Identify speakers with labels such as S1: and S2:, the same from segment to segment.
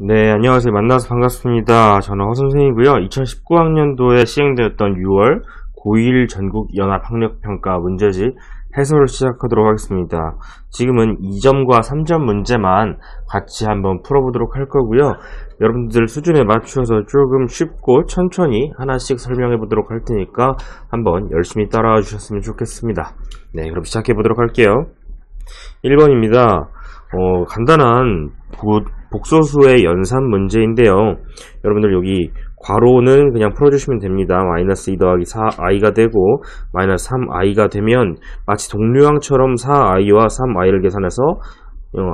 S1: 네, 안녕하세요. 만나서 반갑습니다. 저는 허선생이고요. 2019학년도에 시행되었던 6월 고1 전국연합학력평가 문제집 해설을 시작하도록 하겠습니다. 지금은 2점과 3점 문제만 같이 한번 풀어보도록 할 거고요. 여러분들 수준에 맞추어서 조금 쉽고 천천히 하나씩 설명해 보도록 할 테니까 한번 열심히 따라와 주셨으면 좋겠습니다. 네, 그럼 시작해 보도록 할게요. 1번입니다. 간단한 복소수의 연산 문제인데요. 여러분들 여기 괄호는 그냥 풀어주시면 됩니다. 마이너스 2 더하기 4i가 되고 마이너스 3i가 되면 마치 동류항처럼 4i와 3i를 계산해서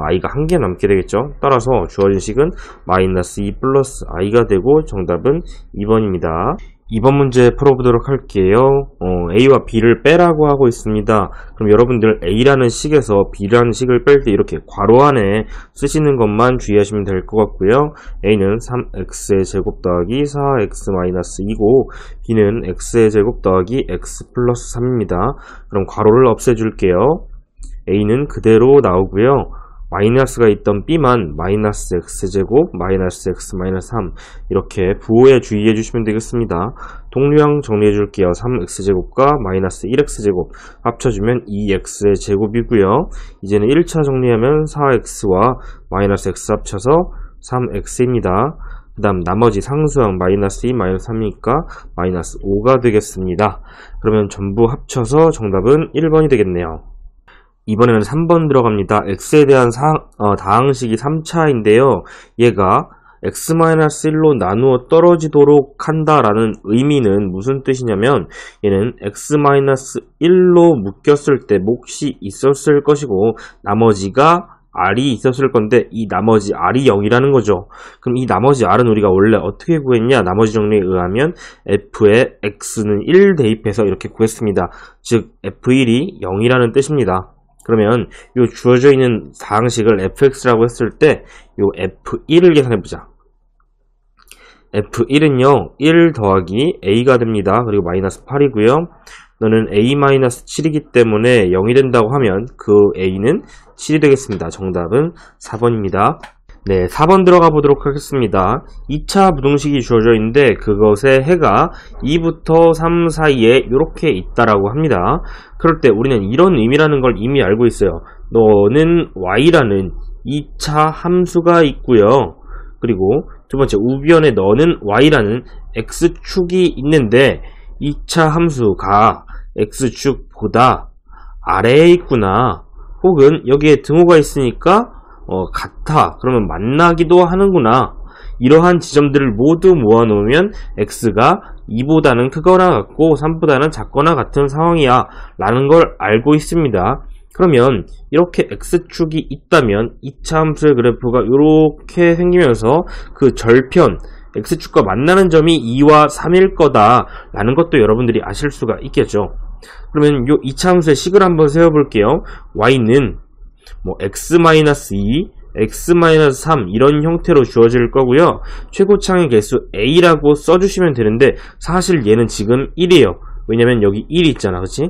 S1: i가 한 개 남게 되겠죠. 따라서 주어진 식은 마이너스 2 플러스 i가 되고 정답은 2번입니다. 2번 문제 풀어보도록 할게요. A와 B를 빼라고 하고 있습니다. 그럼 여러분들 A라는 식에서 B라는 식을 뺄 때 이렇게 괄호 안에 쓰시는 것만 주의하시면 될 것 같고요. A는 3x의 제곱 더하기 4x 마이너스 2고 B는 x의 제곱 더하기 x 플러스 3입니다. 그럼 괄호를 없애줄게요. A는 그대로 나오고요. 마이너스가 있던 B만 마이너스 x제곱 마이너스 x 마이너스 3 이렇게 부호에 주의해 주시면 되겠습니다. 동류항 정리해 줄게요. 3x제곱과 마이너스 1x제곱 합쳐주면 2x의 제곱이고요. 이제는 1차 정리하면 4x와 마이너스 x 합쳐서 3x입니다. 그 다음 나머지 상수항 마이너스 2 마이너스 3이니까 마이너스 5가 되겠습니다. 그러면 전부 합쳐서 정답은 1번이 되겠네요. 이번에는 3번 들어갑니다. x에 대한 다항식이 3차인데요. 얘가 x-1로 나누어 떨어지도록 한다라는 의미는 무슨 뜻이냐면 얘는 x-1로 묶였을 때 몫이 있었을 것이고 나머지가 r이 있었을 건데 이 나머지 r이 0이라는 거죠. 그럼 이 나머지 r은 우리가 원래 어떻게 구했냐? 나머지 정리에 의하면 f에 x는 1 대입해서 이렇게 구했습니다. 즉 f1이 0이라는 뜻입니다. 그러면 요 주어져 있는 다항식을 fx라고 했을 때 요 f1을 계산해보자. f1은요 1 더하기 a가 됩니다. 그리고 마이너스 8이고요. 너는 a-7이기 때문에 0이 된다고 하면 그 a는 7이 되겠습니다. 정답은 4번입니다. 네, 4번 들어가 보도록 하겠습니다. 2차 부등식이 주어져 있는데 그것의 해가 2부터 3 사이에 이렇게 있다라고 합니다. 그럴 때 우리는 이런 의미라는 걸 이미 알고 있어요. 너는 y라는 2차 함수가 있고요. 그리고 두 번째 우변에 너는 y라는 x축이 있는데 2차 함수가 x축보다 아래에 있구나. 혹은 여기에 등호가 있으니까 같아. 그러면 만나기도 하는구나. 이러한 지점들을 모두 모아놓으면 x가 2보다는 크거나 같고 3보다는 작거나 같은 상황이야 라는 걸 알고 있습니다. 그러면 이렇게 x축이 있다면 2차 함수의 그래프가 이렇게 생기면서 그 절편 x축과 만나는 점이 2와 3일 거다 라는 것도 여러분들이 아실 수가 있겠죠. 그러면 이 2차 함수의 식을 한번 세워볼게요. y는 x-2, x-3 이런 형태로 주어질 거고요. 최고창의 개수 a라고 써주시면 되는데 사실 얘는 지금 1이에요. 왜냐면 여기 1이 있잖아. 그치?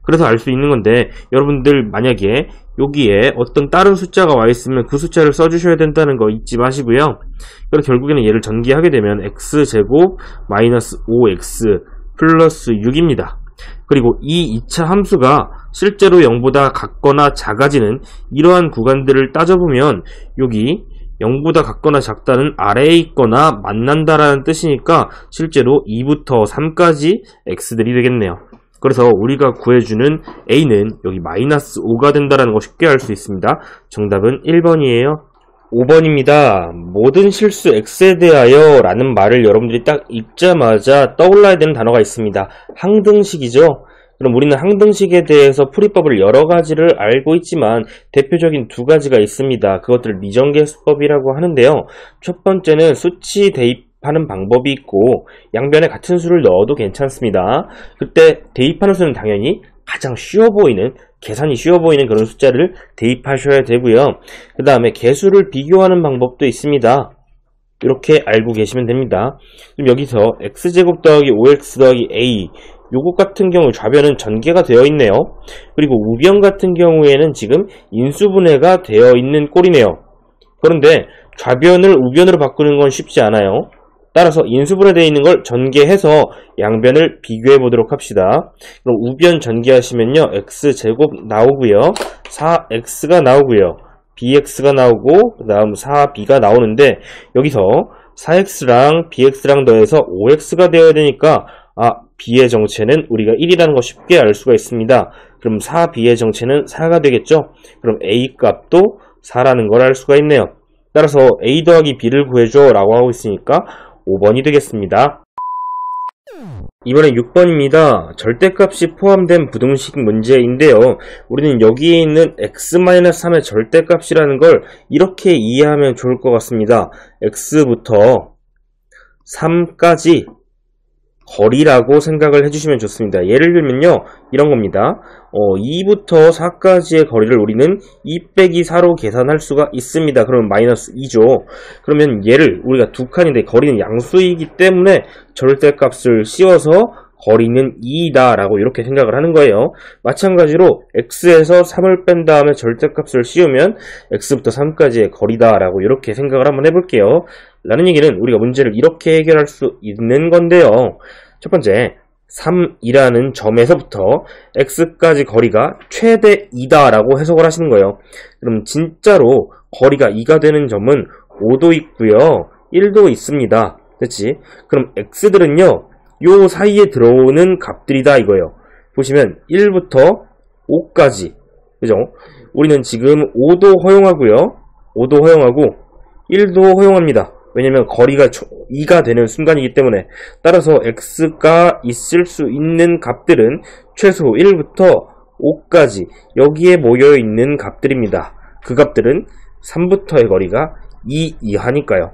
S1: 그래서 알 수 있는 건데 여러분들 만약에 여기에 어떤 다른 숫자가 와 있으면 그 숫자를 써주셔야 된다는 거 잊지 마시고요. 그래서 결국에는 얘를 전기하게 되면 x제곱 마이너스 5x 플러스 6입니다. 그리고 이 2차 함수가 실제로 0보다 같거나 작아지는 이러한 구간들을 따져보면 여기 0보다 같거나 작다는 아래에 있거나 만난다라는 뜻이니까 실제로 2부터 3까지 x들이 되겠네요. 그래서 우리가 구해주는 a는 여기 마이너스 5가 된다는 거 쉽게 알 수 있습니다. 정답은 1번이에요. 5번입니다. 모든 실수 x에 대하여 라는 말을 여러분들이 딱 읽자마자 떠올라야 되는 단어가 있습니다. 항등식이죠. 그럼 우리는 항등식에 대해서 풀이법을 여러 가지를 알고 있지만 대표적인 두 가지가 있습니다. 그것들을 미정계수법이라고 하는데요. 첫 번째는 수치 대입하는 방법이 있고 양변에 같은 수를 넣어도 괜찮습니다. 그때 대입하는 수는 당연히 가장 쉬워 보이는 계산이 쉬워 보이는 그런 숫자를 대입하셔야 되고요. 그 다음에 개수를 비교하는 방법도 있습니다. 이렇게 알고 계시면 됩니다. 그럼 여기서 x제곱 더하기 5x 더하기 a 요것 같은 경우 좌변은 전개가 되어 있네요. 그리고 우변 같은 경우에는 지금 인수분해가 되어 있는 꼴이네요. 그런데 좌변을 우변으로 바꾸는 건 쉽지 않아요. 따라서 인수분해되어 있는 걸 전개해서 양변을 비교해 보도록 합시다. 그럼 우변 전개하시면요, x제곱 나오고요, 4x가 나오고요, bx가 나오고 그 다음 4b가 나오는데, 여기서 4x랑 bx랑 더해서 5x가 되어야 되니까 b의 정체는 우리가 1이라는 거 쉽게 알 수가 있습니다. 그럼 4b의 정체는 4가 되겠죠. 그럼 a 값도 4라는 걸 알 수가 있네요. 따라서 a 더하기 b를 구해줘 라고 하고 있으니까 5번이 되겠습니다. 이번엔 6번입니다. 절대값이 포함된 부등식 문제인데요. 우리는 여기에 있는 x-3의 절대값이라는 걸 이렇게 이해하면 좋을 것 같습니다. x부터 3까지 거리라고 생각을 해주시면 좋습니다. 예를 들면요, 이런 겁니다. 2부터 4까지의 거리를 우리는 2 빼기 4로 계산할 수가 있습니다. 그러면 마이너스 2죠. 그러면 얘를 우리가 두 칸인데 거리는 양수이기 때문에 절대값을 씌워서 거리는 2이다 라고 이렇게 생각을 하는 거예요. 마찬가지로 x에서 3을 뺀 다음에 절대값을 씌우면 x부터 3까지의 거리다 라고 이렇게 생각을 한번 해볼게요. 라는 얘기는 우리가 문제를 이렇게 해결할 수 있는 건데요. 첫 번째, 3이라는 점에서부터 x까지 거리가 최대 2다 라고 해석을 하시는 거예요. 그럼 진짜로 거리가 2가 되는 점은 5도 있고요, 1도 있습니다. 그렇지? 그럼 x들은요, 요 사이에 들어오는 값들이다 이거예요. 보시면 1부터 5까지, 그죠? 우리는 지금 5도 허용하고요, 5도 허용하고 1도 허용합니다. 왜냐면 거리가 2가 되는 순간이기 때문에. 따라서 x가 있을 수 있는 값들은 최소 1부터 5까지 여기에 모여있는 값들입니다. 그 값들은 3부터의 거리가 2 이하니까요.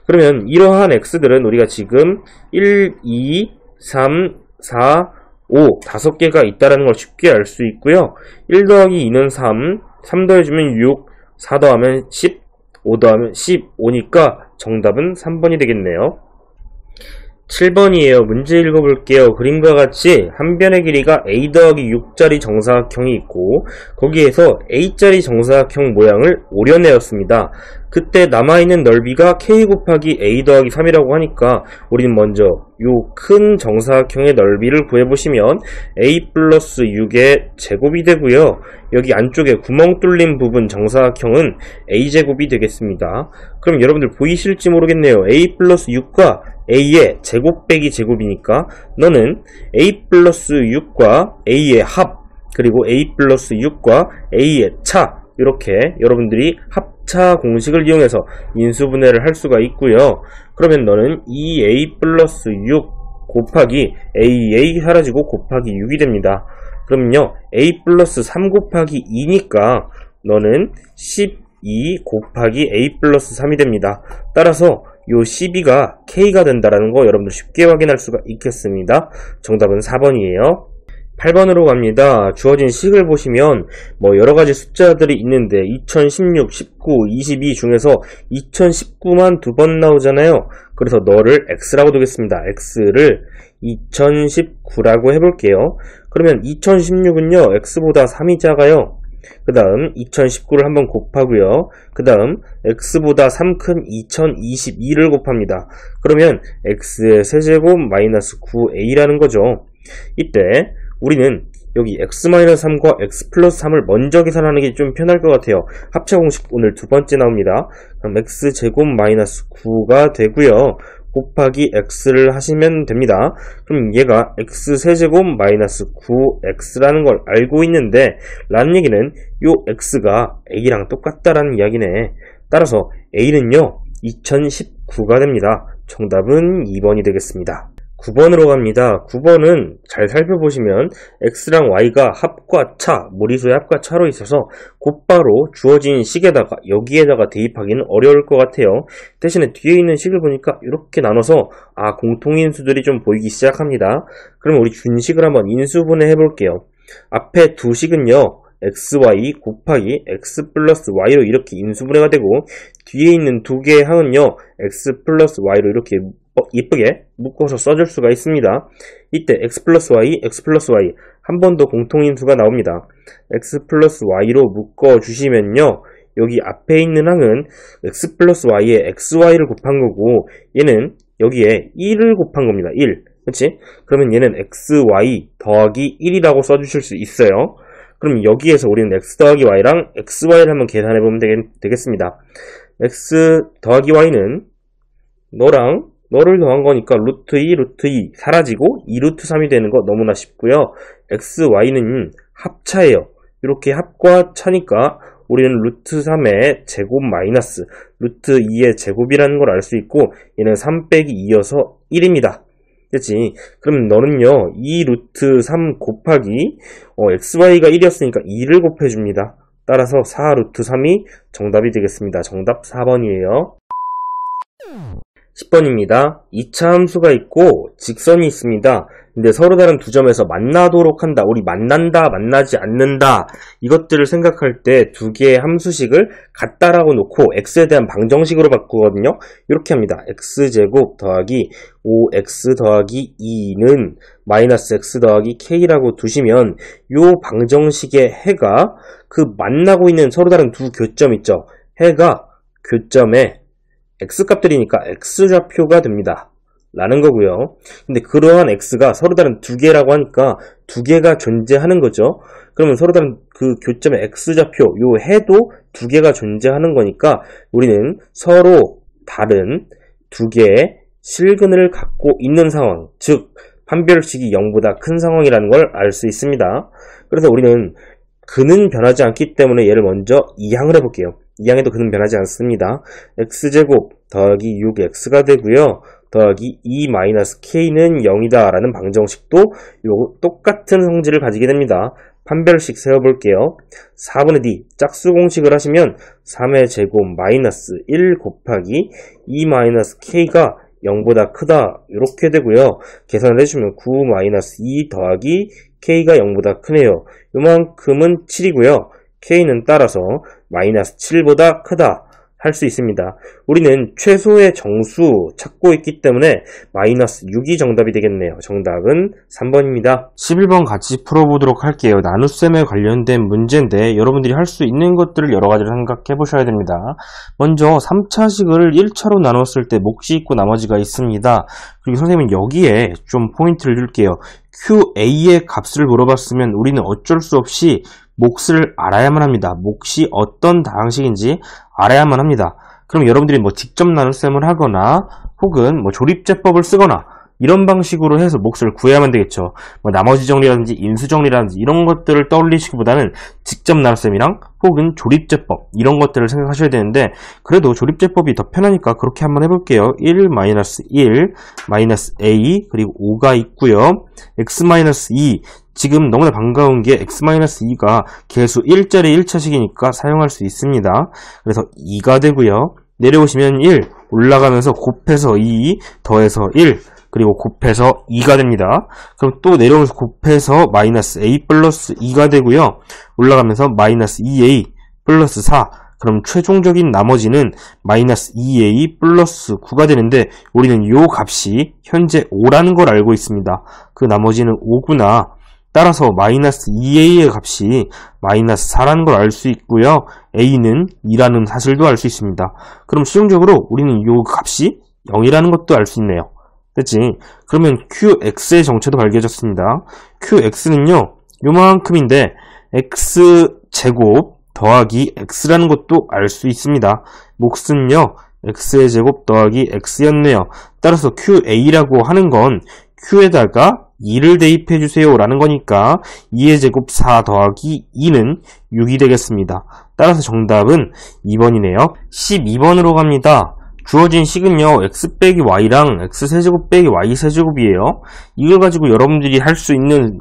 S1: 그러면 이러한 x들은 우리가 지금 1, 2, 3, 4, 5 5개가 있다는 걸 쉽게 알 수 있고요. 1 더하기 2는 3, 3 더해주면 6, 4 더하면 10, 5 더하면 15니까 정답은 3번이 되겠네요. 7번이에요. 문제 읽어볼게요. 그림과 같이 한 변의 길이가 a 더하기 6짜리 정사각형이 있고 거기에서 a짜리 정사각형 모양을 오려내었습니다. 그때 남아있는 넓이가 k 곱하기 a 더하기 3이라고 하니까 우리는 먼저 요 큰 정사각형의 넓이를 구해보시면 a 플러스 6의 제곱이 되고요. 여기 안쪽에 구멍 뚫린 부분 정사각형은 a제곱이 되겠습니다. 그럼 여러분들 보이실지 모르겠네요. a 플러스 6과 a의 제곱 빼기 제곱이니까 너는 a 플러스 6과 a의 합, 그리고 a 플러스 6과 a의 차, 이렇게 여러분들이 합차 공식을 이용해서 인수분해를 할 수가 있고요. 그러면 너는 2a 플러스 6 곱하기 a 사라지고 곱하기 6이 됩니다. 그러면요, a 플러스 3 곱하기 2니까 너는 12 곱하기 a 플러스 3이 됩니다. 따라서 요 12가 k가 된다라는 거 여러분들 쉽게 확인할 수가 있겠습니다. 정답은 4번이에요. 8번으로 갑니다. 주어진 식을 보시면 여러가지 숫자들이 있는데 2016, 19, 22 중에서 2019만 2번 나오잖아요. 그래서 너를 x라고 두겠습니다. x를 2019라고 해볼게요. 그러면 2016은요, x보다 3이 작아요. 그 다음 2019를 한번 곱하고요. 그 다음 x보다 3 큰 2022를 곱합니다. 그러면 x의 세제곱 마이너스 9a라는 거죠. 이때 우리는 여기 x-3과 x 플러스 3을 먼저 계산하는 게 좀 편할 것 같아요. 합차 공식 오늘 두 번째 나옵니다. 그럼 x제곱 마이너스 9가 되고요. 곱하기 x를 하시면 됩니다. 그럼 얘가 x세제곱 마이너스 9x라는 걸 알고 있는데, 라는 얘기는 요 x가 a랑 똑같다라는 이야기네. 따라서 a는요 2019가 됩니다. 정답은 2번이 되겠습니다. 9번으로 갑니다. 9번은 잘 살펴보시면 x랑 y가 합과 차, 무리수의 합과 차로 있어서 곧바로 주어진 식에다가 여기에다가 대입하기는 어려울 것 같아요. 대신에 뒤에 있는 식을 보니까 이렇게 나눠서 공통인수들이 좀 보이기 시작합니다. 그럼 우리 준식을 한번 인수분해 해볼게요. 앞에 두 식은요, xy 곱하기 x 플러스 y로 이렇게 인수분해가 되고, 뒤에 있는 두 개의 항은요, x 플러스 y로 이렇게 이쁘게 묶어서 써줄 수가 있습니다. 이때 x 플러스 y 한 번 더 공통인수가 나옵니다. x 플러스 y로 묶어주시면요, 여기 앞에 있는 항은 x 플러스 y에 xy를 곱한 거고 얘는 여기에 1을 곱한 겁니다. 1. 그렇지? 그러면 얘는 xy 더하기 1이라고 써주실 수 있어요. 그럼 여기에서 우리는 x 더하기 y랑 xy를 한번 계산해보면 되겠습니다. x 더하기 y는 너를 더한 거니까 루트 2, 루트 2 사라지고 2 루트 3이 되는 거 너무나 쉽고요. x, y는 합차예요. 이렇게 합과 차니까 우리는 루트 3의 제곱 마이너스 루트 2의 제곱이라는 걸 알 수 있고 얘는 3 빼기 2여서 1입니다. 됐지? 그럼 너는요 2 루트 3 곱하기 xy가 1이었으니까 2를 곱해줍니다. 따라서 4 루트 3이 정답이 되겠습니다. 정답 4번이에요. 10번입니다. 2차 함수가 있고 직선이 있습니다. 근데 서로 다른 두 점에서 만나도록 한다. 우리 만난다, 만나지 않는다. 이것들을 생각할 때 두 개의 함수식을 같다라고 놓고 x에 대한 방정식으로 바꾸거든요. 이렇게 합니다. x제곱 더하기 5x 더하기 2는 마이너스 x 더하기 k라고 두시면 요 방정식의 해가 그 만나고 있는 서로 다른 두 교점 있죠. 해가 교점에 x값들이니까 x좌표가 됩니다. 라는 거고요. 근데 그러한 x가 서로 다른 두 개라고 하니까 두 개가 존재하는 거죠. 그러면 서로 다른 그 교점의 x좌표, 요 해도 두 개가 존재하는 거니까 우리는 서로 다른 두 개의 실근을 갖고 있는 상황, 즉 판별식이 0보다 큰 상황이라는 걸 알 수 있습니다. 그래서 우리는 근은 변하지 않기 때문에 얘를 먼저 이항을 해볼게요. 이항에도 근은 변하지 않습니다. x제곱 더하기 6x가 되고요. 더하기 2-k는 0이다 라는 방정식도 요 똑같은 성질을 가지게 됩니다. 판별식 세워볼게요. 4분의 d 짝수 공식을 하시면 3의 제곱 마이너스 1 곱하기 2-k가 0보다 크다 이렇게 되고요. 계산을 해주면 9-2 더하기 k가 0보다 크네요. 요만큼은 7이고요. k는 따라서 마이너스 7보다 크다 할 수 있습니다. 우리는 최소의 정수 찾고 있기 때문에 마이너스 6이 정답이 되겠네요. 정답은 3번입니다. 11번 같이 풀어보도록 할게요. 나눗셈에 관련된 문제인데 여러분들이 할 수 있는 것들을 여러 가지를 생각해 보셔야 됩니다. 먼저 3차식을 1차로 나눴을 때 몫이 있고 나머지가 있습니다. 그리고 선생님은 여기에 좀 포인트를 줄게요. QA의 값을 물어봤으면 우리는 어쩔 수 없이 몫을 알아야만 합니다. 몫이 어떤 다항식인지 알아야만 합니다. 그럼 여러분들이 뭐 직접 나눗셈을 하거나 혹은 뭐 조립제법을 쓰거나 이런 방식으로 해서 몫을 구해야만 되겠죠. 뭐 나머지 정리라든지 인수 정리라든지 이런 것들을 떠올리시기보다는 직접 나눗셈이랑 혹은 조립제법 이런 것들을 생각하셔야 되는데 그래도 조립제법이 더 편하니까 그렇게 한번 해볼게요. 1, 마이너스 1, 마이너스 a 그리고 5가 있고요. x-2 지금 너무나 반가운 게 x-2가 계수 1짜리 1차식이니까 사용할 수 있습니다. 그래서 2가 되고요. 내려오시면 1, 올라가면서 곱해서 2, 더해서 1, 그리고 곱해서 2가 됩니다. 그럼 또 내려오면서 곱해서 마이너스 a 플러스 2가 되고요. 올라가면서 마이너스 2a 플러스 4, 그럼 최종적인 나머지는 마이너스 2a 플러스 9가 되는데 우리는 이 값이 현재 5라는 걸 알고 있습니다. 그 나머지는 5구나. 따라서 마이너스 2a의 값이 마이너스 4라는 걸 알 수 있고요. a는 2라는 사실도 알 수 있습니다. 그럼 실용적으로 우리는 이 값이 0이라는 것도 알 수 있네요. 됐지? 그러면 qx의 정체도 밝혀졌습니다. qx는요 요만큼인데 x제곱 더하기 x라는 것도 알 수 있습니다. 몫은요 x의 제곱 더하기 x였네요. 따라서 qa라고 하는 건 q에다가 2를 대입해주세요 라는 거니까 2의 제곱 4 더하기 2는 6이 되겠습니다. 따라서 정답은 2번이네요. 12번으로 갑니다. 주어진 식은요 x 빼기 y랑 x세제곱 빼기 y세제곱이에요. 이걸 가지고 여러분들이 할 수 있는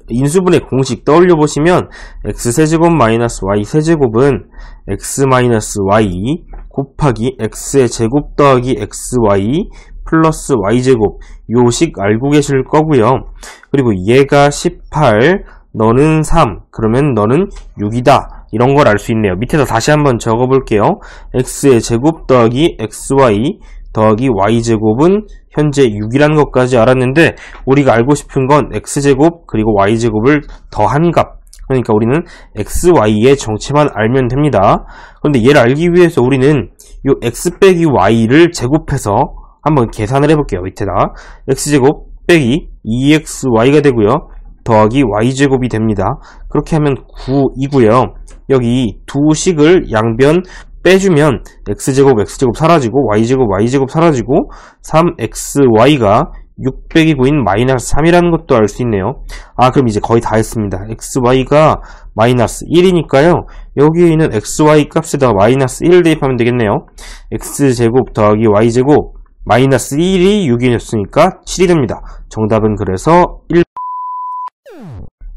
S1: 인수분해 공식 떠올려 보시면 x세제곱 마이너스 y세제곱은 x 마이너스 y 곱하기 x의 제곱 더하기 xy 플러스 y제곱 요식 알고 계실 거고요. 그리고 얘가 18, 너는 3, 그러면 너는 6이다. 이런 걸 알 수 있네요. 밑에다 다시 한번 적어 볼게요. x의 제곱 더하기 xy 더하기 y제곱은 현재 6이라는 것까지 알았는데 우리가 알고 싶은 건 x제곱 그리고 y제곱을 더한 값 그러니까 우리는 xy의 정체만 알면 됩니다. 그런데 얘를 알기 위해서 우리는 이 x 빼기 y를 제곱해서 한번 계산을 해볼게요. 밑에다 x제곱 빼기 2xy가 되고요. 더하기 y제곱이 됩니다. 그렇게 하면 9이고요. 여기 두 식을 양변 빼주면 x제곱 사라지고 y제곱 사라지고 3xy가 6 빼기 9인 마이너스 3이라는 것도 알 수 있네요. 그럼 이제 거의 다 했습니다. xy가 마이너스 1이니까요. 여기에 있는 xy 값에다가 마이너스 1을 대입하면 되겠네요. x제곱 더하기 y제곱 마이너스 1이 6이었으니까 7이 됩니다. 정답은 그래서 1.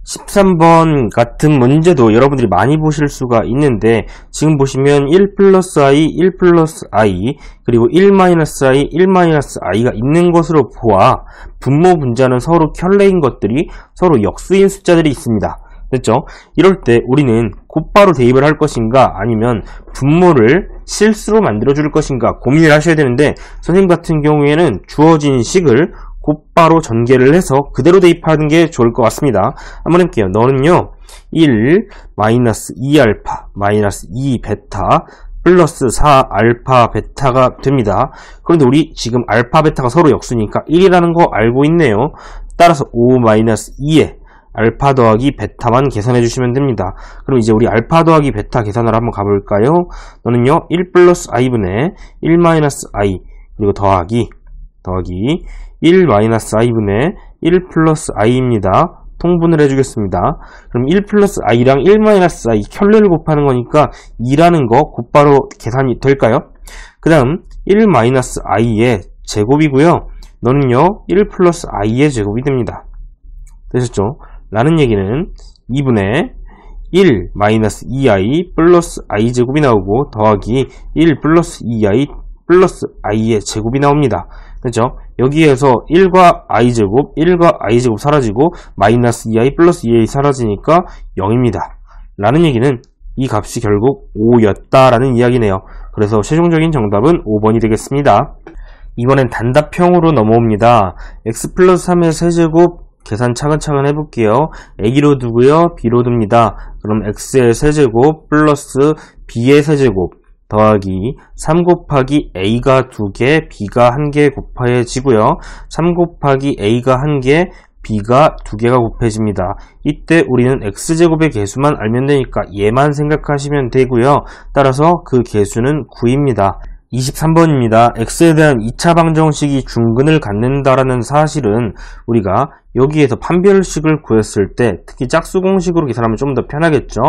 S1: 13번 같은 문제도 여러분들이 많이 보실 수가 있는데 지금 보시면 1 플러스 i, 1 플러스 i 그리고 1 마이너스 i, 1 마이너스 i가 있는 것으로 보아 분모 분자는 서로 켤레인 것들이 서로 역수인 숫자들이 있습니다. 됐죠? 이럴 때 우리는 곧바로 대입을 할 것인가 아니면 분모를 실수로 만들어 줄 것인가 고민을 하셔야 되는데 선생님 같은 경우에는 주어진 식을 곧바로 전개를 해서 그대로 대입하는 게 좋을 것 같습니다. 한번 해볼게요. 너는요 1 마이너스 2알파 마이너스 2베타 플러스 4알파 베타가 됩니다. 그런데 우리 지금 알파 베타가 서로 역수니까 1이라는 거 알고 있네요. 따라서 5 마이너스 2에 알파 더하기 베타만 계산해 주시면 됩니다. 그럼 이제 우리 알파 더하기 베타 계산을 한번 가볼까요? 너는요 1 플러스 i분의 1 마이너스 i 그리고 더하기 1 마이너스 i분의 1 플러스 i입니다. 통분을 해주겠습니다. 그럼 1 플러스 i랑 1 마이너스 i 켤레를 곱하는 거니까 2라는 거 곧바로 계산이 될까요? 그 다음 1 마이너스 i의 제곱이고요. 너는요 1 플러스 i의 제곱이 됩니다. 되셨죠? 라는 얘기는 2분의 1 마이너스 2i 플러스 i 제곱이 나오고 더하기 1 플러스 2i 플러스 i의 제곱이 나옵니다. 그렇죠? 여기에서 1과 i제곱, 1과 i제곱 사라지고 마이너스 2i 플러스 2i 사라지니까 0입니다. 라는 얘기는 이 값이 결국 5였다라는 이야기네요. 그래서 최종적인 정답은 5번이 되겠습니다. 이번엔 단답형으로 넘어옵니다. x 플러스 3의 세제곱 계산 차근차근 해볼게요. a로 두고요. b로 둡니다. 그럼 x의 세제곱 플러스 b의 세제곱 더하기 3 곱하기 a가 2개, b가 1개 곱해지고요. 3 곱하기 a가 1개, b가 2개가 곱해집니다. 이때 우리는 x제곱의 개수만 알면 되니까 얘만 생각하시면 되고요. 따라서 그 개수는 9입니다. 23번입니다. x에 대한 2차 방정식이 중근을 갖는다라는 사실은 우리가 여기에서 판별식을 구했을 때 특히 짝수 공식으로 계산하면 좀 더 편하겠죠.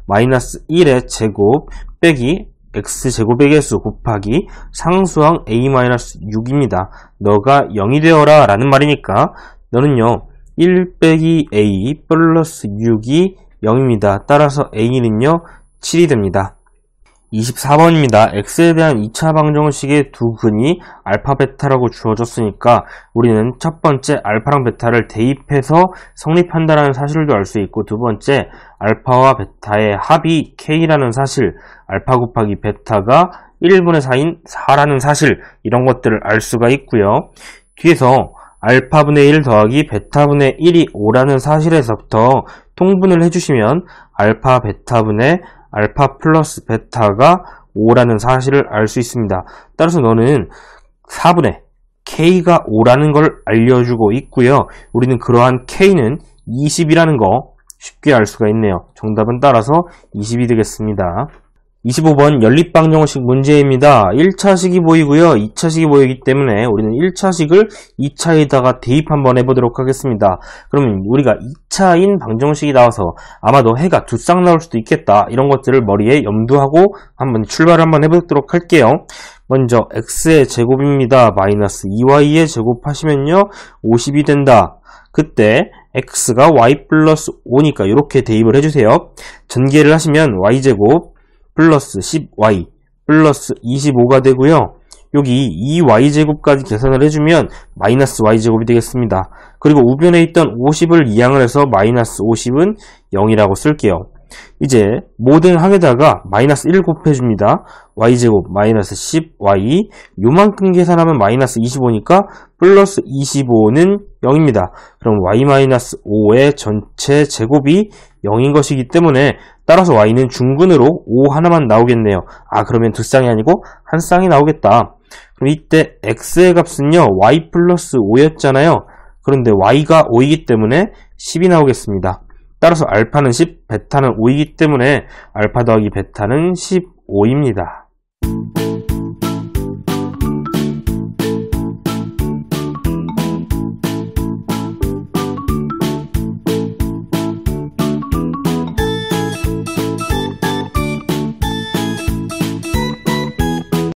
S1: 마이너스 1의 제곱 빼기 x제곱의 개수 곱하기 상수항 a-6입니다. 너가 0이 되어라 라는 말이니까 너는요 1 빼기 a 플러스 6이 0입니다. 따라서 a는요 7이 됩니다. 24번입니다. x에 대한 2차 방정식의 두 근이 알파 베타라고 주어졌으니까 우리는 첫 번째 알파랑 베타를 대입해서 성립한다라는 사실도 알 수 있고 두 번째 알파와 베타의 합이 k라는 사실, 알파 곱하기 베타가 1분의 4인 4라는 사실 이런 것들을 알 수가 있고요. 뒤에서 알파분의 1 더하기 베타분의 1이 5라는 사실에서부터 통분을 해주시면 알파 베타분의 알파 플러스 베타가 5라는 사실을 알 수 있습니다. 따라서 너는 4분의 k가 5라는 걸 알려주고 있고요. 우리는 그러한 k는 20이라는 거 쉽게 알 수가 있네요. 정답은 따라서 20이 되겠습니다. 25번 연립방정식 문제입니다. 1차식이 보이고요. 2차식이 보이기 때문에 우리는 1차식을 2차에다가 대입 한번 해보도록 하겠습니다. 그러면 우리가 2차인 방정식이 나와서 아마도 해가 두 쌍 나올 수도 있겠다. 이런 것들을 머리에 염두하고 한번 출발을 한번 해보도록 할게요. 먼저 x의 제곱입니다. 마이너스 2y의 제곱하시면요 50이 된다. 그때 x가 y 플러스 5니까 이렇게 대입을 해주세요. 전개를 하시면 y제곱 플러스 10y 플러스 25가 되고요. 여기 2y제곱까지 계산을 해주면 마이너스 y제곱이 되겠습니다. 그리고 우변에 있던 50을 이항을 해서 마이너스 50은 0이라고 쓸게요. 이제 모든 항에다가 마이너스 1을 곱해줍니다. y제곱 마이너스 10y 요만큼 계산하면 마이너스 25니까 플러스 25는 0입니다. 그럼 y 마이너스 5의 전체 제곱이 0인 것이기 때문에 따라서 y는 중근으로 5 하나만 나오겠네요. 그러면 두 쌍이 아니고 한 쌍이 나오겠다. 그럼 이때 x의 값은요 y 플러스 5였잖아요. 그런데 y가 5이기 때문에 10이 나오겠습니다. 따라서 알파는 10, 베타는 5이기 때문에 알파 더하기 베타는 15입니다.